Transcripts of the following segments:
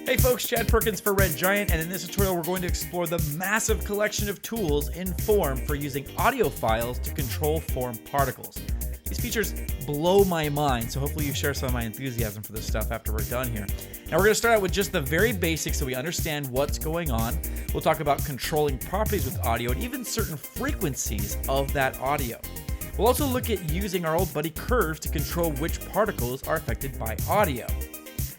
Hey folks, Chad Perkins for Red Giant, and in this tutorial we're going to explore the massive collection of tools in Form for using audio files to control form particles. These features blow my mind, so hopefully you share some of my enthusiasm for this stuff after we're done here. Now we're going to start out with just the very basics so we understand what's going on. We'll talk about controlling properties with audio and even certain frequencies of that audio. We'll also look at using our old buddy curves to control which particles are affected by audio.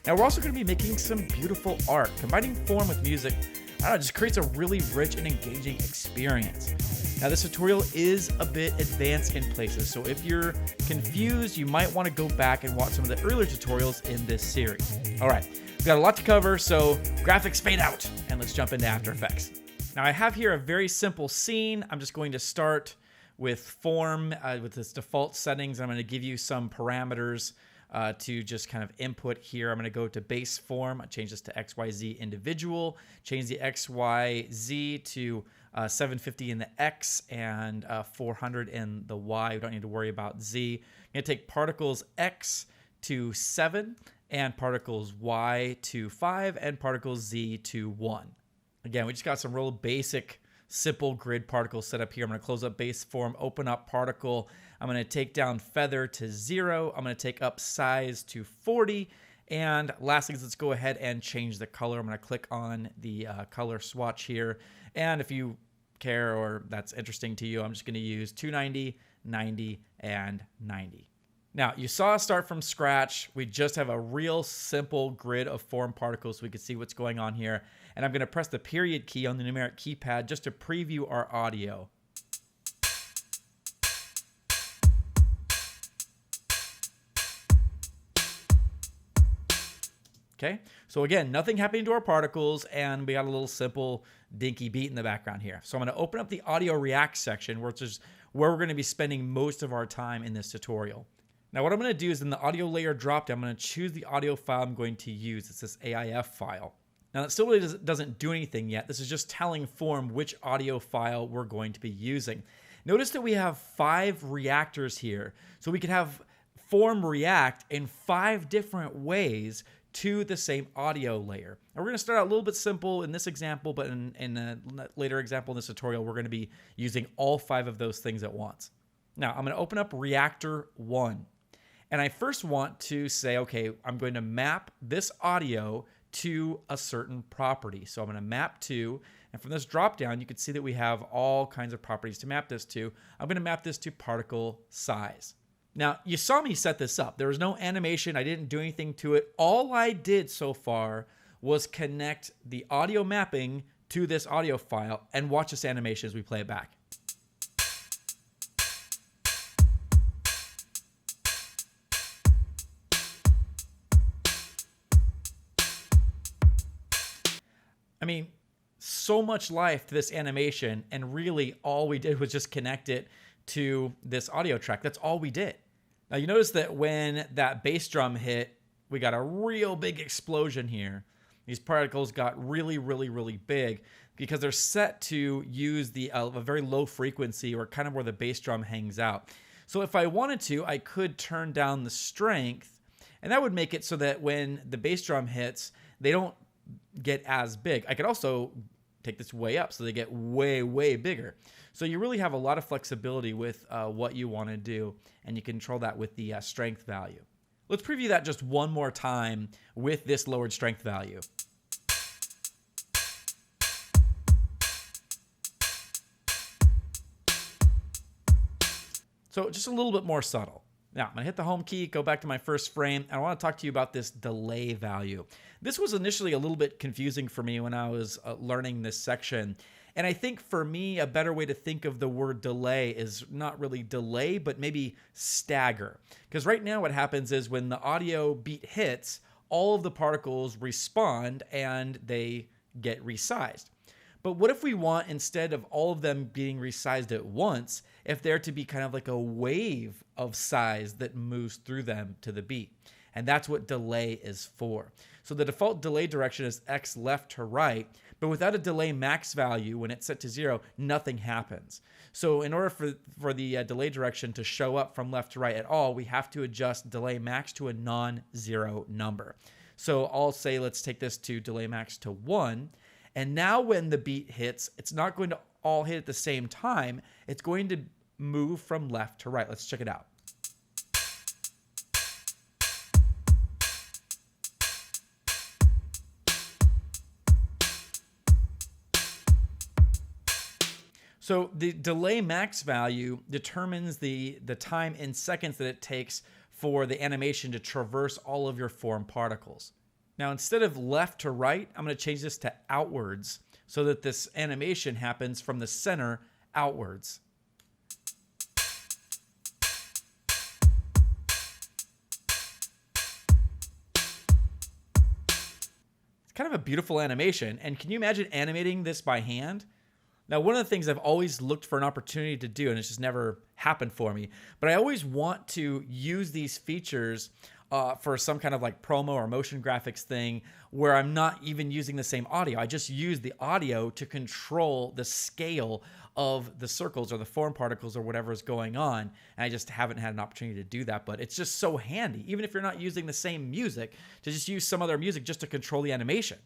Now we're also going to be making some beautiful art. Combining form with music, just creates a really rich and engaging experience. Now this tutorial is a bit advanced in places, so if you're confused, you might want to go back and watch some of the earlier tutorials in this series. All right, we've got a lot to cover, so graphics fade out, and let's jump into After Effects. Now I have here a very simple scene. I'm just going to start with form with its default settings. I'm going to give you some parameters to just kind of input here. I'm going to go to base form. I change this to XYZ individual, change the XYZ to 750 in the X and 400 in the Y. We don't need to worry about Z. I'm going to take particles X to 7 and particles Y to 5 and particles Z to 1. Again, we just got some real basic simple grid particles set up here. I'm going to close up base form, open up particle. I'm going to take down feather to 0. I'm going to take up size to 40. And lastly, let's go ahead and change the color. I'm going to click on the color swatch here. And if you care or that's interesting to you, I'm just going to use 290, 90, and 90. Now, you saw us start from scratch. We just have a real simple grid of form particles so we can see what's going on here. And I'm going to press the period key on the numeric keypad just to preview our audio. Okay, so again, nothing happening to our particles, and we got a little simple dinky beat in the background here. So I'm going to open up the audio react section, which is where we're going to be spending most of our time in this tutorial. Now what I'm going to do is in the audio layer dropdown, I'm going to choose the audio file I'm going to use. It's this AIF file. Now that still really doesn't do anything yet. This is just telling Form which audio file we're going to be using. Notice that we have 5 reactors here. So we can have Form react in 5 different ways to the same audio layer. And we're going to start out a little bit simple in this example, but in a later example in this tutorial, we're going to be using all 5 of those things at once. Now I'm going to open up Reactor 1. And I first want to say, okay, I'm going to map this audio to a certain property. So I'm going to map to, and from this drop down, you can see that we have all kinds of properties to map this to. I'm going to map this to particle size. Now, you saw me set this up. There was no animation. I didn't do anything to it. All I did so far was connect the audio mapping to this audio file and watch this animation as we play it back. I mean, so much life to this animation, and really all we did was just connect it to this audio track. That's all we did. Now you notice that when that bass drum hit, we got a real big explosion here. These particles got really, really, really big because they're set to use a very low frequency or kind of where the bass drum hangs out. So if I wanted to, I could turn down the strength, and that would make it so that when the bass drum hits, they don't get as big. I could also take this way up so they get way, way bigger. So you really have a lot of flexibility with what you want to do, and you control that with the strength value. Let's preview that just one more time with this lowered strength value. So just a little bit more subtle. Now, I'm going to hit the home key, go back to my first frame, and I want to talk to you about this delay value. This was initially a little bit confusing for me when I was learning this section. And I think for me, a better way to think of the word delay is not really delay, but maybe stagger. Because right now what happens is when the audio beat hits, all of the particles respond and they get resized. But what if we want, instead of all of them being resized at once, if they're to be kind of like a wave of size that moves through them to the beat? And that's what delay is for. So the default delay direction is X left to right, but without a delay max value, when it's set to 0, nothing happens. So in order for the delay direction to show up from left to right at all, we have to adjust delay max to a non-zero number. So I'll say, let's take this to delay max to 1. And now when the beat hits, it's not going to all hit at the same time. It's going to move from left to right. Let's check it out. So the delay max value determines the time in seconds that it takes for the animation to traverse all of your form particles. Now, instead of left to right, I'm going to change this to outwards so that this animation happens from the center outwards. It's kind of a beautiful animation. And can you imagine animating this by hand? Now, one of the things I've always looked for an opportunity to do, and it's just never happened for me, but I always want to use these features for some kind of like promo or motion graphics thing where I'm not even using the same audio. I just use the audio to control the scale of the circles or the form particles or whatever is going on. And I just haven't had an opportunity to do that, but it's just so handy, even if you're not using the same music, to just use some other music just to control the animation.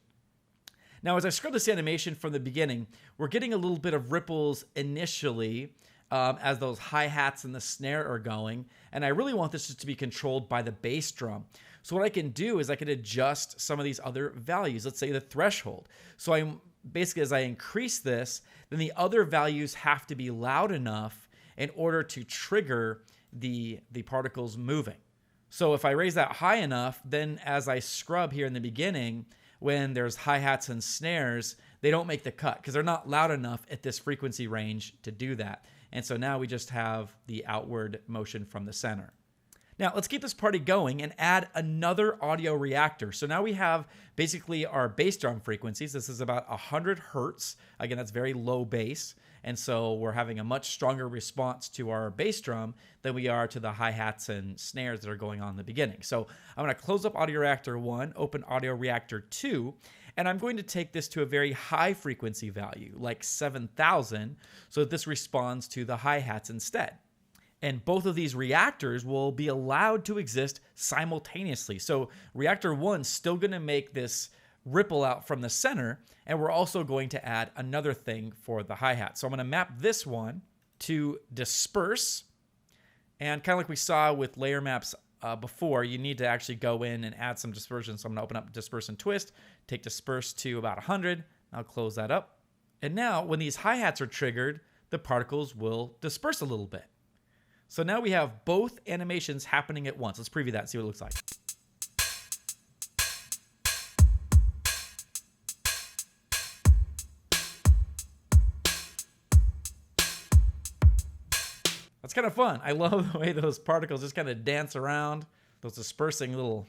Now, as I scrub this animation from the beginning, we're getting a little bit of ripples initially as those hi-hats and the snare are going. And I really want this just to be controlled by the bass drum. So what I can do is I can adjust some of these other values. Let's say the threshold. So I'm basically, as I increase this, then the other values have to be loud enough in order to trigger the particles moving. So if I raise that high enough, then as I scrub here in the beginning, when there's hi-hats and snares, they don't make the cut because they're not loud enough at this frequency range to do that. And so now we just have the outward motion from the center. Now let's keep this party going and add another audio reactor. So now we have basically our bass drum frequencies. This is about 100 hertz. Again, that's very low bass. And so we're having a much stronger response to our bass drum than we are to the hi-hats and snares that are going on in the beginning. So I'm going to close up Audio Reactor 1, open Audio Reactor 2, and I'm going to take this to a very high frequency value, like 7,000, so that this responds to the hi-hats instead. And both of these reactors will be allowed to exist simultaneously. So Reactor 1 is still going to make this ripple out from the center, and we're also going to add another thing for the hi-hat. So I'm going to map this one to disperse, and kind of like we saw with layer maps before, you need to actually go in and add some dispersion. So I'm going to open up disperse and twist, take disperse to about 100. I'll close that up. And now when these hi-hats are triggered, the particles will disperse a little bit. So now we have both animations happening at once. Let's preview that and see what it looks like. That's kind of fun. I love the way those particles just kind of dance around. Those dispersing little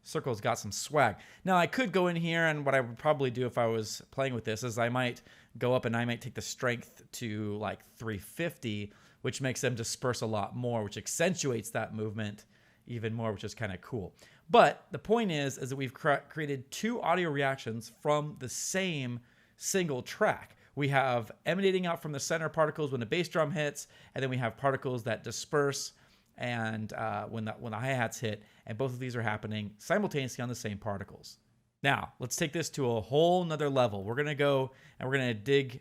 circles got some swag. Now I could go in here, and what I would probably do if I was playing with this is I might go up and I might take the strength to like 350, which makes them disperse a lot more, which accentuates that movement even more, which is kind of cool. But the point is that we've created two audio reactions from the same single track. We have emanating out from the center particles when the bass drum hits, and then we have particles that disperse and when the hi-hats hit, and both of these are happening simultaneously on the same particles. Now, let's take this to a whole nother level. We're going to go and we're going to dig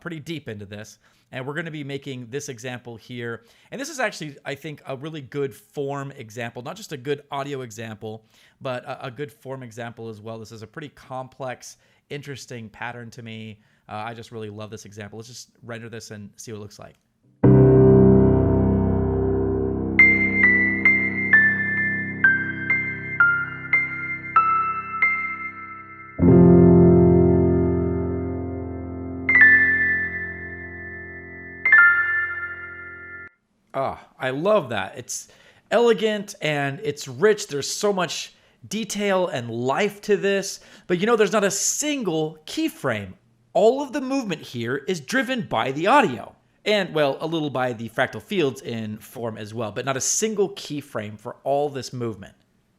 pretty deep into this, and we're going to be making this example here. And this is actually, I think, a really good form example, not just a good audio example, but a good form example as well. This is a pretty complex, interesting pattern to me. I just really love this example. Let's just render this and see what it looks like. I love that. It's elegant and it's rich. There's so much detail and life to this, but you know, there's not a single keyframe. All of the movement here is driven by the audio and, well, a little by the fractal fields in form as well, but not a single keyframe for all this movement.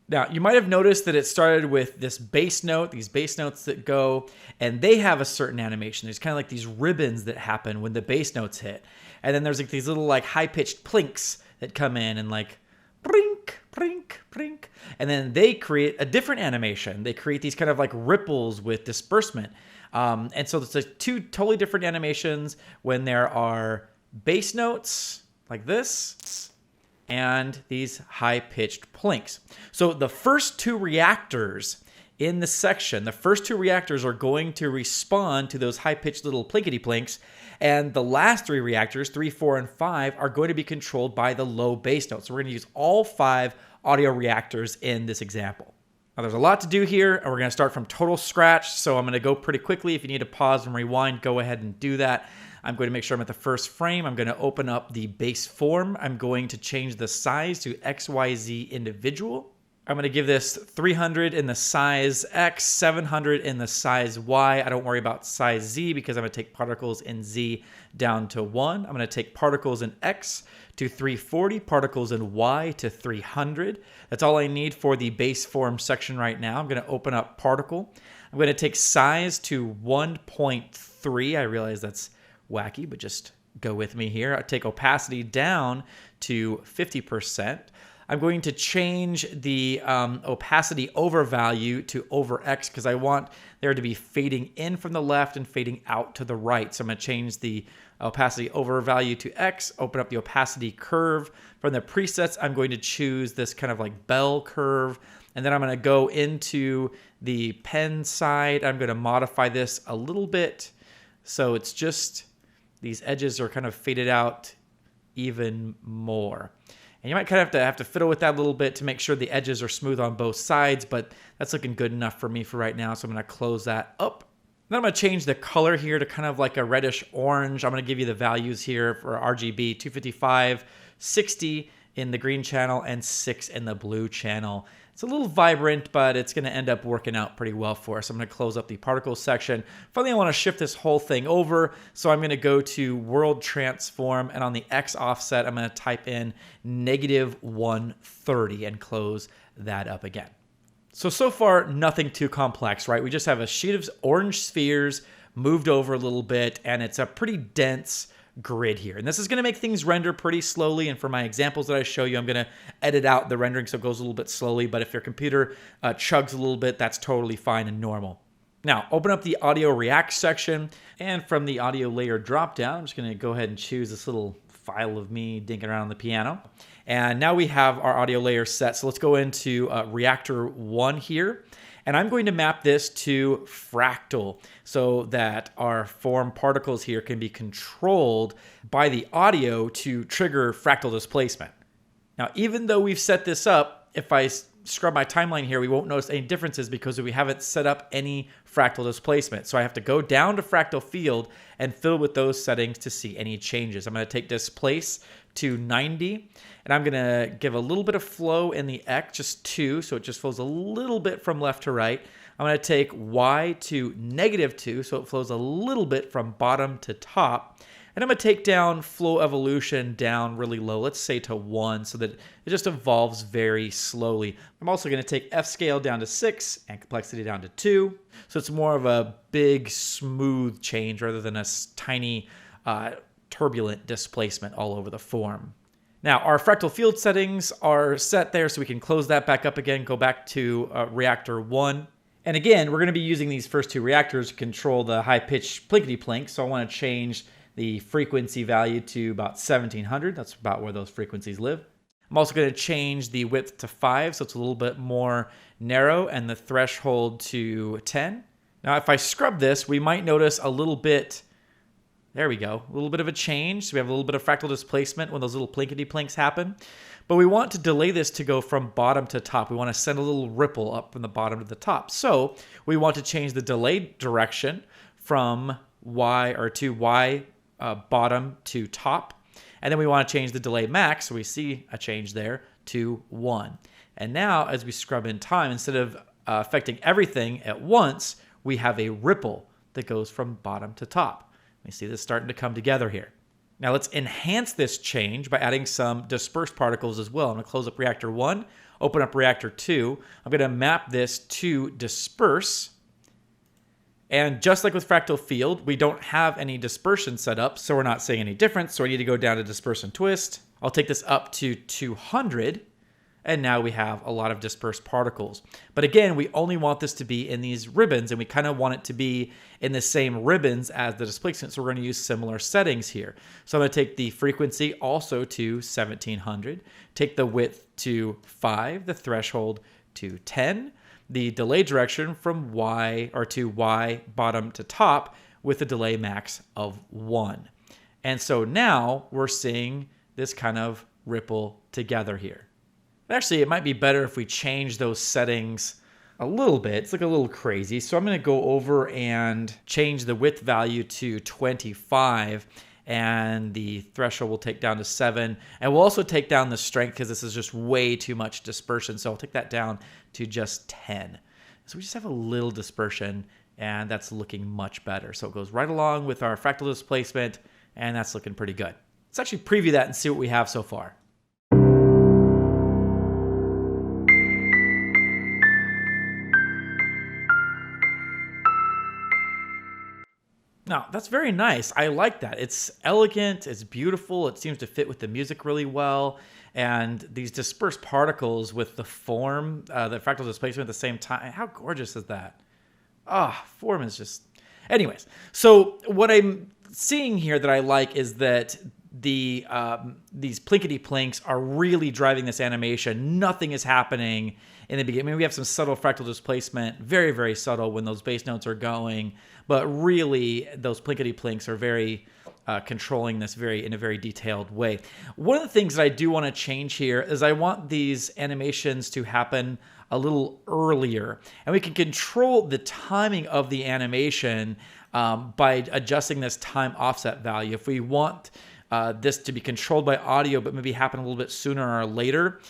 Now, you might have noticed that it started with this bass note, these bass notes that go, and they have a certain animation. There's kind of like these ribbons that happen when the bass notes hit. And then there's like these little like high-pitched plinks that come in and like brink, prink, prink. And then they create a different animation. They create these kind of like ripples with disbursement. And so it's like two totally different animations when there are bass notes like this and these high-pitched plinks. So the first two reactors in the section, the first two reactors are going to respond to those high-pitched little plinkety plinks, and the last three reactors, 3, 4, and 5, are going to be controlled by the low bass notes. So we're going to use all 5 audio reactors in this example. Now there's a lot to do here, and we're going to start from total scratch, so I'm going to go pretty quickly. If you need to pause and rewind, go ahead and do that. I'm going to make sure I'm at the first frame. I'm going to open up the base form. I'm going to change the size to XYZ individual. I'm going to give this 300 in the size X, 700 in the size Y. I don't worry about size Z because I'm going to take particles in Z down to 1. I'm going to take particles in X to 340, particles in Y to 300. That's all I need for the base form section right now. I'm going to open up particle. I'm going to take size to 1.3. I realize that's wacky, but just go with me here. I take opacity down to 50%. I'm going to change the opacity over value to over X because I want there to be fading in from the left and fading out to the right. So I'm going to change the opacity over value to X, open up the opacity curve. From the presets, I'm going to choose this kind of like bell curve. And then I'm going to go into the pen side. I'm going to modify this a little bit. So it's just these edges are kind of faded out even more. And you might kind of have to fiddle with that a little bit to make sure the edges are smooth on both sides, but that's looking good enough for me for right now. So I'm going to close that up. Then I'm going to change the color here to kind of like a reddish orange. I'm going to give you the values here for RGB, 255, 60 in the green channel and 6 in the blue channel. It's a little vibrant, but it's going to end up working out pretty well for us. I'm going to close up the particles section. Finally, I want to shift this whole thing over. So I'm going to go to world transform, and on the X offset, I'm going to type in -130 and close that up again. So far, nothing too complex, right? We just have a sheet of orange spheres moved over a little bit, and it's a pretty dense grid here. And this is going to make things render pretty slowly. And for my examples that I show you, I'm going to edit out the rendering so it goes a little bit slowly. But if your computer chugs a little bit, that's totally fine and normal. Now, open up the audio react section. And from the audio layer dropdown, I'm just going to go ahead and choose this little file of me dinking around on the piano. And now we have our audio layer set. So let's go into reactor 1 here. And I'm going to map this to fractal so that our form particles here can be controlled by the audio to trigger fractal displacement. Now, even though we've set this up, if I scrub my timeline here, we won't notice any differences because we haven't set up any fractal displacement. So I have to go down to fractal field and fiddle with those settings to see any changes. I'm going to take displace to 90, and I'm going to give a little bit of flow in the X, just 2, so it just flows a little bit from left to right. I'm going to take Y to -2, so it flows a little bit from bottom to top. And I'm going to take down flow evolution down really low, let's say to 1, so that it just evolves very slowly. I'm also going to take F scale down to 6 and complexity down to 2. So it's more of a big, smooth change rather than a tiny, turbulent displacement all over the form. Now, our fractal field settings are set there, so we can close that back up again, go back to reactor 1. And again, we're going to be using these first two reactors to control the high-pitched plinkety-plink, so I want to change the frequency value to about 1700. That's about where those frequencies live. I'm also going to change the width to 5, so it's a little bit more narrow, and the threshold to 10. Now, if I scrub this, we might notice a little bit, there we go, a little bit of a change. So we have a little bit of fractal displacement when those little plinkety-plinks happen. But we want to delay this to go from bottom to top. We want to send a little ripple up from the bottom to the top. So we want to change the delay direction from Y or to Y bottom to top. And then we want to change the delay max, so we see a change there, to 1. And now, as we scrub in time, instead of affecting everything at once, we have a ripple that goes from bottom to top. We see this starting to come together here. Now let's enhance this change by adding some dispersed particles as well. I'm going to close up reactor 1, open up reactor 2. I'm going to map this to disperse. And just like with fractal field, we don't have any dispersion set up, so we're not seeing any difference. So I need to go down to disperse and twist. I'll take this up to 200. and now we have a lot of dispersed particles. But again, we only want this to be in these ribbons, and we kind of want it to be in the same ribbons as the displacement, so we're going to use similar settings here. So I'm going to take the frequency also to 1700, take the width to 5, the threshold to 10, the delay direction from Y or to Y bottom to top with a delay max of 1. And so now we're seeing this kind of ripple together here. Actually, it might be better if we change those settings a little bit. It's like a little crazy. So I'm going to go over and change the width value to 25, and the threshold will take down to 7. And we'll also take down the strength because this is just way too much dispersion. So I'll take that down to just 10. So we just have a little dispersion, and that's looking much better. So it goes right along with our fractal displacement, and that's looking pretty good. Let's actually preview that and see what we have so far. Now, that's very nice. I like that. It's elegant, it's beautiful, it seems to fit with the music really well, and these dispersed particles with the form, the fractal displacement at the same time. How gorgeous is that? Form is just... Anyways, so what I'm seeing here that I like is that these plinkety plinks are really driving this animation. Nothing is happening in the beginning. I mean, we have some subtle fractal displacement, very, very subtle when those bass notes are going, but really those plinkety plinks are very controlling this in a very detailed way. One of the things that I do want to change here is I want these animations to happen a little earlier, and we can control the timing of the animation by adjusting this time offset value. If we want this to be controlled by audio, but maybe happen a little bit sooner or later,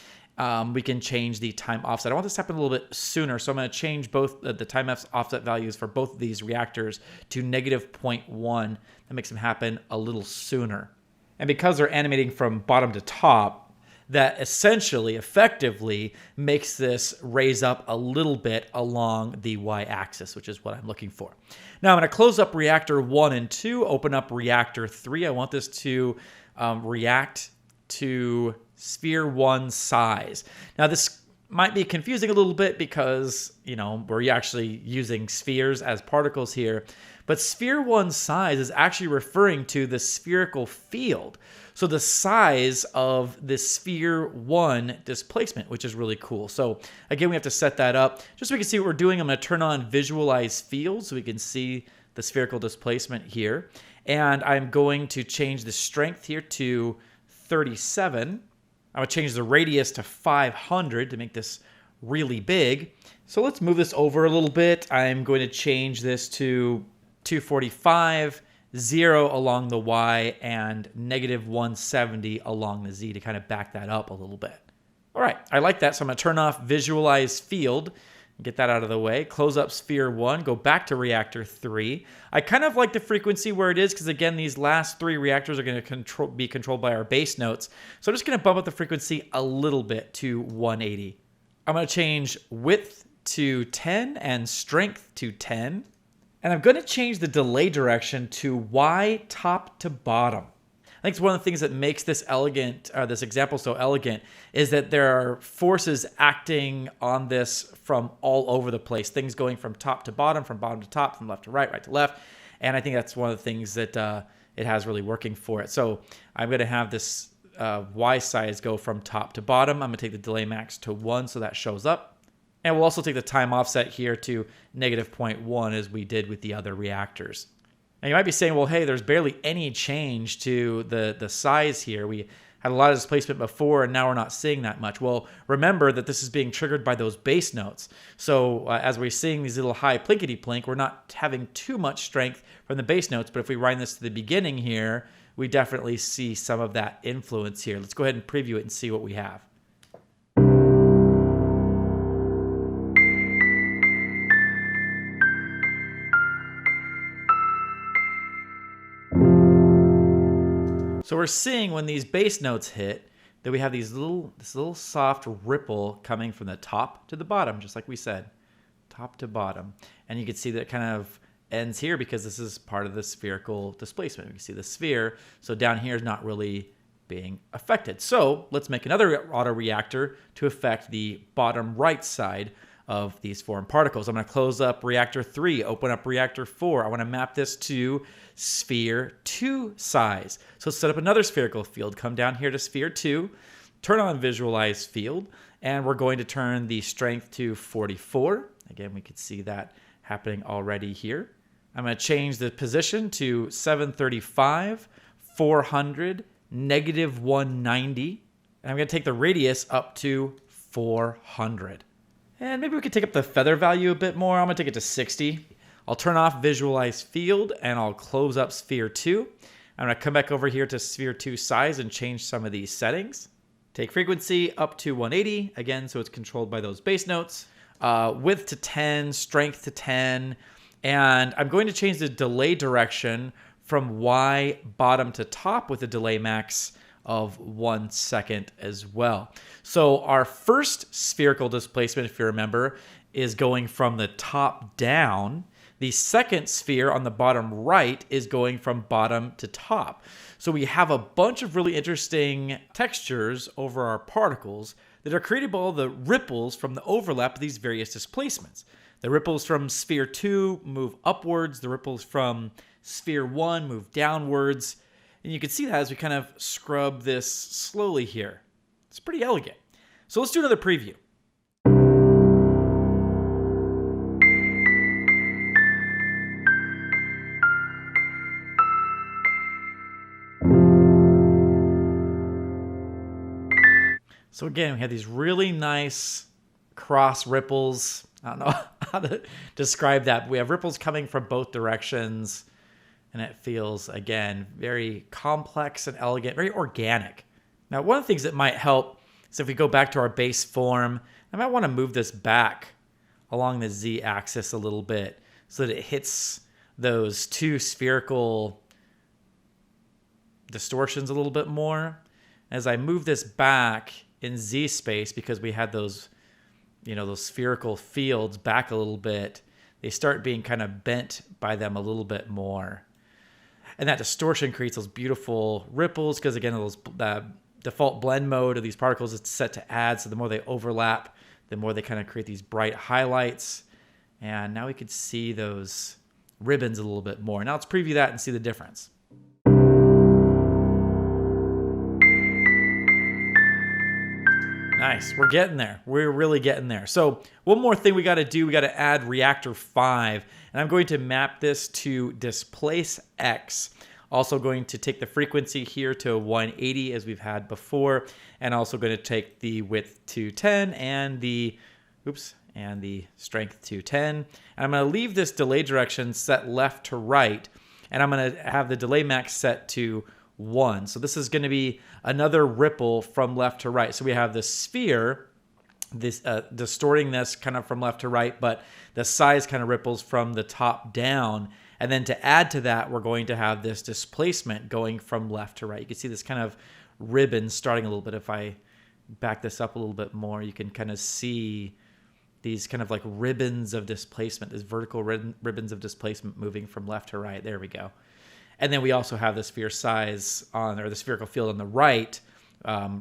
we can change the time offset. I want this to happen a little bit sooner, so I'm going to change both the time offset values for both of these reactors to -0.1. That makes them happen a little sooner. And because they're animating from bottom to top, that essentially, effectively, makes this raise up a little bit along the y-axis, which is what I'm looking for. Now I'm going to close up reactor 1 and 2, open up reactor 3. I want this to react to sphere 1 size. Now this might be confusing a little bit because, we're actually using spheres as particles here, but sphere 1 size is actually referring to the spherical field. So the size of the sphere 1 displacement, which is really cool. So again, we have to set that up. Just so we can see what we're doing, I'm going to turn on visualize field so we can see the spherical displacement here. And I'm going to change the strength here to 37. I'm going to change the radius to 500 to make this really big. So let's move this over a little bit. I'm going to change this to 245, 0 along the Y, and -170 along the Z to kind of back that up a little bit. All right, I like that. So I'm going to turn off visualize field, get that out of the way, close up sphere 1, go back to reactor 3. I kind of like the frequency where it is because, again, these last 3 reactors are going to be controlled by our bass notes. So I'm just going to bump up the frequency a little bit to 180. I'm going to change width to 10 and strength to 10. And I'm going to change the delay direction to Y top to bottom. I think it's one of the things that makes this this example so elegant is that there are forces acting on this from all over the place. Things going from top to bottom, from bottom to top, from left to right, right to left. And I think that's one of the things that it has really working for it. So I'm going to have this Y size go from top to bottom. I'm going to take the delay max to 1 so that shows up. And we'll also take the time offset here to -0.1 as we did with the other reactors. Now you might be saying, well, hey, there's barely any change to the size here. We had a lot of displacement before, and now we're not seeing that much. Well, remember that this is being triggered by those bass notes. So as we're seeing these little high plinkety plink, we're not having too much strength from the bass notes. But if we wind this to the beginning here, we definitely see some of that influence here. Let's go ahead and preview it and see what we have. So we're seeing when these bass notes hit that we have this little soft ripple coming from the top to the bottom, just like we said, top to bottom. And you can see that it kind of ends here because this is part of the spherical displacement. You can see the sphere. So down here is not really being affected. So let's make another auto reactor to affect the bottom right side of these formed particles. I'm going to close up reactor 3, open up reactor 4. I want to map this to sphere 2 size. So let's set up another spherical field. Come down here to sphere 2, turn on visualize field, and we're going to turn the strength to 44. Again, we could see that happening already here. I'm going to change the position to 735, 400, negative 190. And I'm going to take the radius up to 400. And maybe we could take up the feather value a bit more. I'm going to take it to 60. I'll turn off visualize field and I'll close up sphere 2. I'm going to come back over here to sphere 2 size and change some of these settings. Take frequency up to 180, again, so it's controlled by those bass notes. Width to 10, strength to 10. And I'm going to change the delay direction from Y bottom to top with a delay max of 1 second as well. So our first spherical displacement, if you remember, is going from the top down. The second sphere on the bottom right is going from bottom to top. So we have a bunch of really interesting textures over our particles that are created by all the ripples from the overlap of these various displacements. The ripples from sphere 2 move upwards. The ripples from sphere 1 move downwards. And you can see that as we kind of scrub this slowly here. It's pretty elegant. So let's do another preview. So again, we have these really nice cross ripples. I don't know how to describe that. But we have ripples coming from both directions. And it feels, again, very complex and elegant, very organic. Now, one of the things that might help is if we go back to our base form, I might want to move this back along the z-axis a little bit so that it hits those two spherical distortions a little bit more. As I move this back in z space, because we had those, those spherical fields back a little bit, they start being kind of bent by them a little bit more. And that distortion creates those beautiful ripples because, again, those default blend mode of these particles is set to add. So the more they overlap, the more they kind of create these bright highlights. And now we could see those ribbons a little bit more. Now let's preview that and see the difference. Nice. We're getting there. We're really getting there. So one more thing we got to do. We got to add reactor 5. And I'm going to map this to displace X. Also going to take the frequency here to 180 as we've had before. And also going to take the width to 10 and the strength to 10. And I'm going to leave this delay direction set left to right. And I'm going to have the delay max set to 1. So this is going to be another ripple from left to right. So we have the sphere, this distorting this kind of from left to right, but the size kind of ripples from the top down. And then to add to that, we're going to have this displacement going from left to right. You can see this kind of ribbon starting a little bit. If I back this up a little bit more, you can kind of see these kind of like ribbons of displacement, these vertical ribbons of displacement moving from left to right. There we go. And then we also have the sphere size or the spherical field on the right,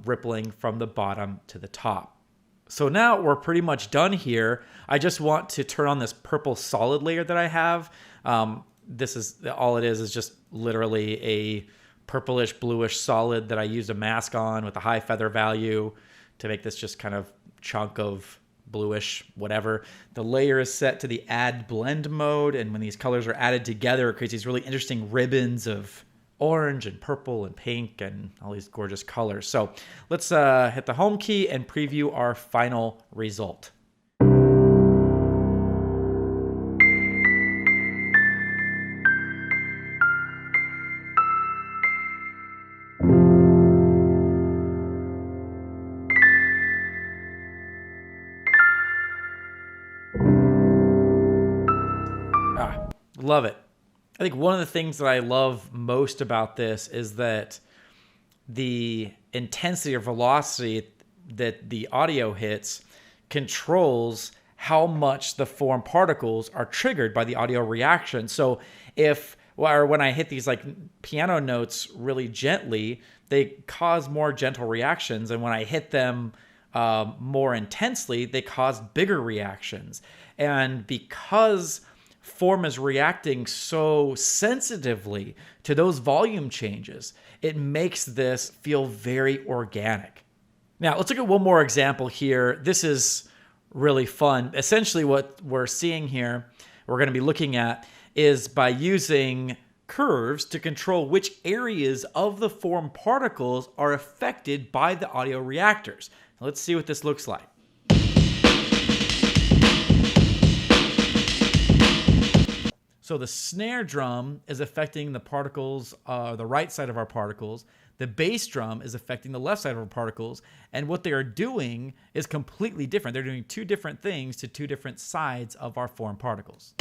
rippling from the bottom to the top. So now we're pretty much done here. I just want to turn on this purple solid layer that I have. This is all it is just literally a purplish bluish solid that I used a mask on with a high feather value to make this just kind of chunk of bluish, whatever. The layer is set to the add blend mode, and when these colors are added together, it creates these really interesting ribbons of orange and purple and pink and all these gorgeous colors. So let's hit the home key and preview our final result. Love it. I think one of the things that I love most about this is that the intensity or velocity that the audio hits controls how much the formed particles are triggered by the audio reaction. So if or when I hit these like piano notes really gently, they cause more gentle reactions. And when I hit them more intensely, they cause bigger reactions. And because form is reacting so sensitively to those volume changes, it makes this feel very organic. Now, let's look at one more example here. This is really fun. Essentially, what we're seeing here, we're going to be looking at, is by using curves to control which areas of the form particles are affected by the audio reactors. Let's see what this looks like. So the snare drum is affecting the particles, the right side of our particles. The bass drum is affecting the left side of our particles. And what they are doing is completely different. They're doing two different things to two different sides of our form particles.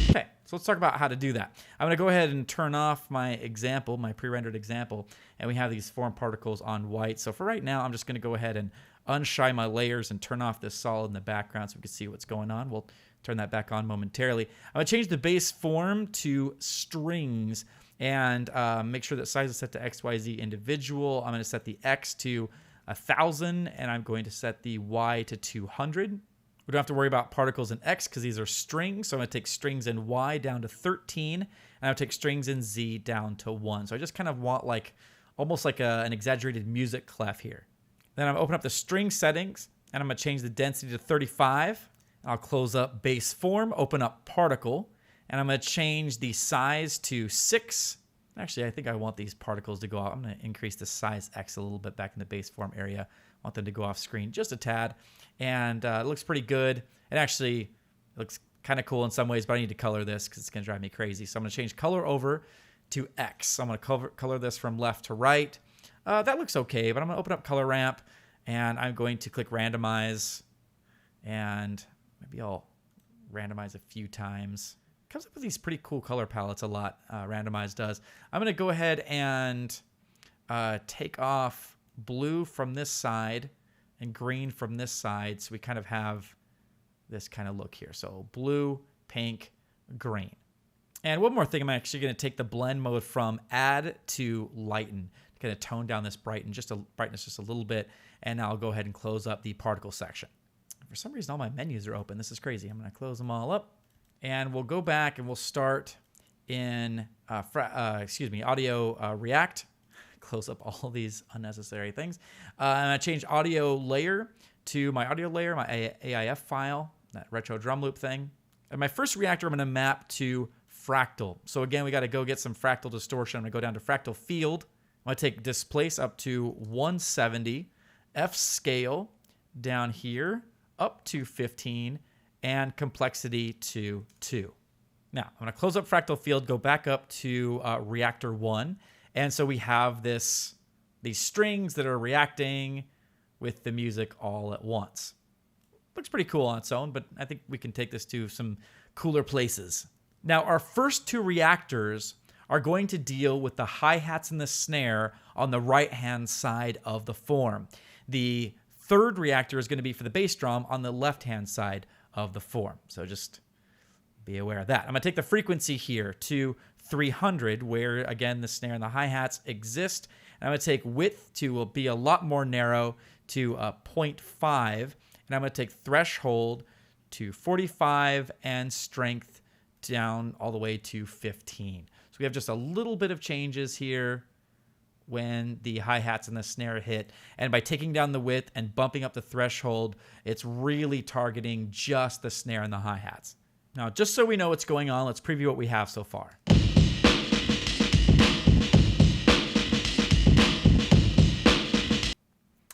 Okay, so let's talk about how to do that. I'm going to go ahead and turn off my example, my pre-rendered example, and we have these form particles on white. So for right now, I'm just going to go ahead and unshine my layers and turn off this solid in the background so we can see what's going on. We'll turn that back on momentarily. I'm going to change the base form to strings and make sure that size is set to XYZ individual. I'm going to set the X to 1,000 and I'm going to set the Y to 200. We don't have to worry about particles in X because these are strings. So I'm going to take strings in Y down to 13 and I'll take strings in Z down to 1. So I just kind of want like almost like an exaggerated music clef here. Then I'm going to open up the string settings, and I'm going to change the density to 35. I'll close up base form, open up particle, and I'm going to change the size to 6. Actually, I think I want these particles to go off. I'm going to increase the size X a little bit back in the base form area. I want them to go off screen just a tad, and it looks pretty good. It actually looks kind of cool in some ways, but I need to color this because it's going to drive me crazy. So I'm going to change color over to X. I'm going to color this from left to right. That looks okay, but I'm going to open up color ramp and I'm going to click randomize and maybe I'll randomize a few times. It comes up with these pretty cool color palettes a lot, randomize does. I'm going to go ahead and take off blue from this side and green from this side so we kind of have this kind of look here. So blue, pink, green. And one more thing, I'm actually going to take the blend mode from add to lighten. Kind of tone down this brightness just a little bit, and now I'll go ahead and close up the particle section. For some reason, all my menus are open. This is crazy. I'm going to close them all up, and we'll go back and we'll start in audio React. Close up all these unnecessary things. And I change audio layer to my audio layer, my AIF file, that retro drum loop thing. And my first reactor, I'm going to map to fractal. So again, we got to go get some fractal distortion. I'm going to go down to fractal field. I'm going to take displace up to 170, F scale down here up to 15, and complexity to 2. Now, I'm going to close up fractal field, go back up to reactor 1, and so we have these strings that are reacting with the music all at once. Looks pretty cool on its own, but I think we can take this to some cooler places. Now, our first two reactors are going to deal with the hi-hats and the snare on the right-hand side of the form. The third reactor is going to be for the bass drum on the left-hand side of the form. So just be aware of that. I'm going to take the frequency here to 300, where, again, the snare and the hi-hats exist. And I'm going to take width to be a lot more narrow to 0.5. And I'm going to take threshold to 45 and strength down all the way to 15. So we have just a little bit of changes here when the hi-hats and the snare hit. And by taking down the width and bumping up the threshold, it's really targeting just the snare and the hi-hats. Now, just so we know what's going on, let's preview what we have so far.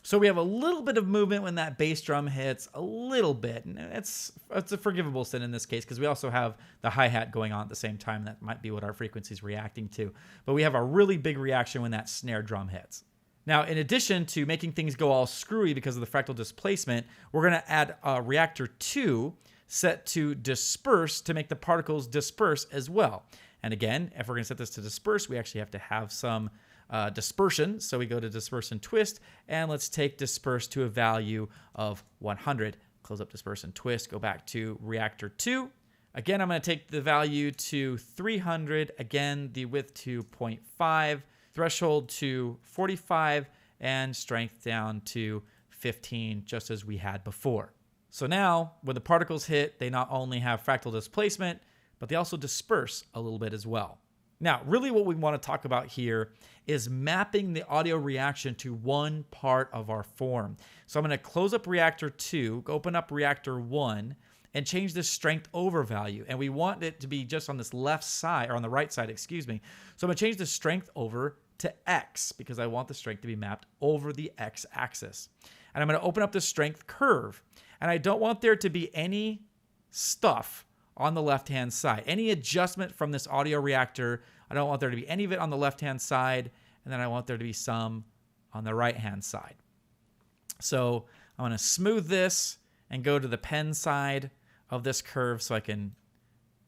So we have a little bit of movement when that bass drum hits, a little bit. And it's a forgivable sin in this case because we also have the hi-hat going on at the same time. That might be what our frequency is reacting to. But we have a really big reaction when that snare drum hits. Now, in addition to making things go all screwy because of the fractal displacement, we're going to add reactor 2 set to disperse to make the particles disperse as well. And again, if we're going to set this to disperse, we actually have to have some dispersion. So we go to disperse and twist, and let's take disperse to a value of 100. Close up disperse and twist, go back to reactor 2. Again, I'm going to take the value to 300. Again, the width to 0.5, threshold to 45, and strength down to 15, just as we had before. So now, when the particles hit, they not only have fractal displacement, but they also disperse a little bit as well. Now, really what we want to talk about here is mapping the audio reaction to one part of our form. So I'm going to close up reactor 2, open up reactor 1, and change this strength over value. And we want it to be just on this left side, or on the right side, excuse me. So I'm going to change the strength over to X, because I want the strength to be mapped over the X axis. And I'm going to open up the strength curve. And I don't want there to be any stuff on the left-hand side. Any adjustment from this audio reactor, I don't want there to be any of it on the left-hand side, and then I want there to be some on the right-hand side. So I'm going to smooth this and go to the pen side of this curve so I can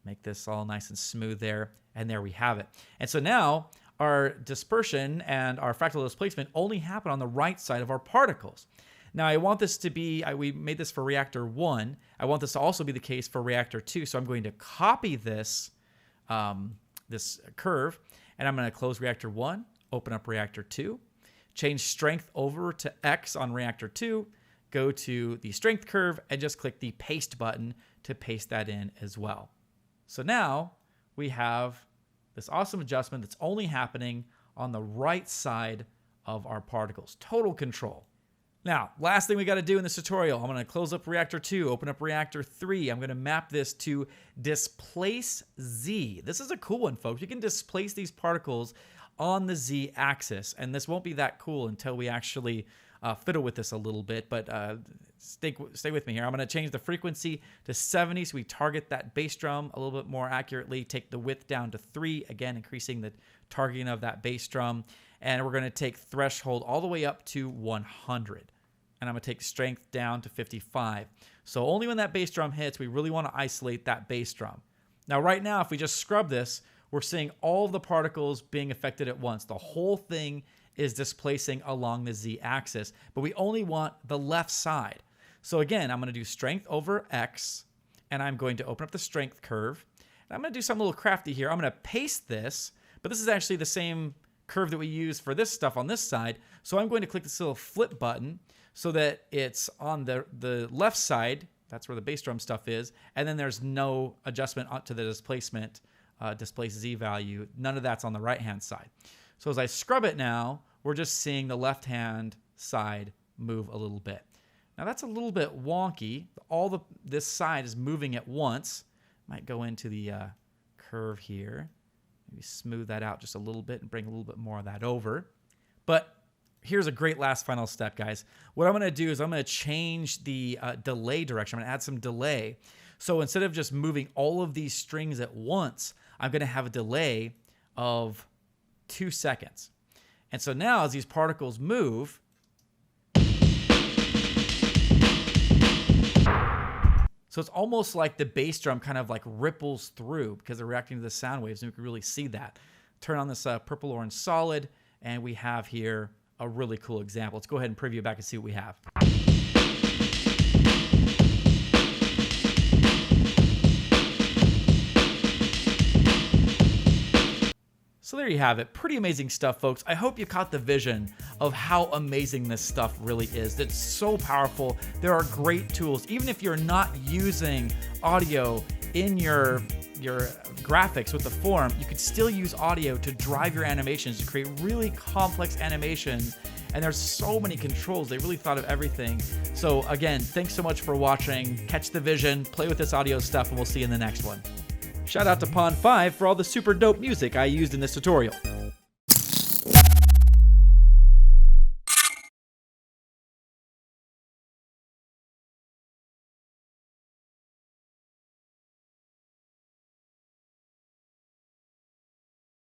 make this all nice and smooth there, and there we have it. And so now our dispersion and our fractal displacement only happen on the right side of our particles. Now I want this to be, we made this for reactor 1. I want this to also be the case for reactor 2. So I'm going to copy this, this curve, and I'm going to close reactor 1, open up reactor 2, change strength over to X on reactor 2, go to the strength curve, and just click the paste button to paste that in as well. So now we have this awesome adjustment that's only happening on the right side of our particles. Total control. Now, last thing we got to do in this tutorial, I'm going to close up reactor 2, open up reactor 3. I'm going to map this to displace Z. This is a cool one, folks. You can displace these particles on the Z axis, and this won't be that cool until we actually fiddle with this a little bit, but stay with me here. I'm going to change the frequency to 70 so we target that bass drum a little bit more accurately, take the width down to 3, again, increasing the targeting of that bass drum, and we're going to take threshold all the way up to 100. And I'm going to take strength down to 55. So only when that bass drum hits, we really want to isolate that bass drum. Now, right now, if we just scrub this, we're seeing all of the particles being affected at once. The whole thing is displacing along the Z axis, but we only want the left side. So again, I'm going to do strength over X, and I'm going to open up the strength curve. And I'm going to do something a little crafty here. I'm going to paste this, but this is actually the same curve that we use for this stuff on this side. So I'm going to click this little flip button so that it's on the left side. That's where the bass drum stuff is. And then there's no adjustment to the displacement, displace Z value. None of that's on the right-hand side. So as I scrub it now, we're just seeing the left-hand side move a little bit. Now that's a little bit wonky. This side is moving at once. Might go into the curve here. Maybe smooth that out just a little bit and bring a little bit more of that over. But here's a great last final step, guys. What I'm going to do is I'm going to change the delay direction. I'm going to add some delay. So instead of just moving all of these strings at once, I'm going to have a delay of 2 seconds. And so now as these particles move, so it's almost like the bass drum kind of like ripples through because they're reacting to the sound waves, and we can really see that. Turn on this purple-orange solid, and we have here a really cool example. Let's go ahead and preview back and see what we have. So there you have it. Pretty amazing stuff, folks. I hope you caught the vision of how amazing this stuff really is. It's so powerful. There are great tools. Even if you're not using audio in your graphics with the form, you could still use audio to drive your animations, to create really complex animations. And there's so many controls. They really thought of everything. So again, thanks so much for watching. Catch the vision, play with this audio stuff, and we'll see you in the next one. Shout out to Pond5 for all the super dope music I used in this tutorial.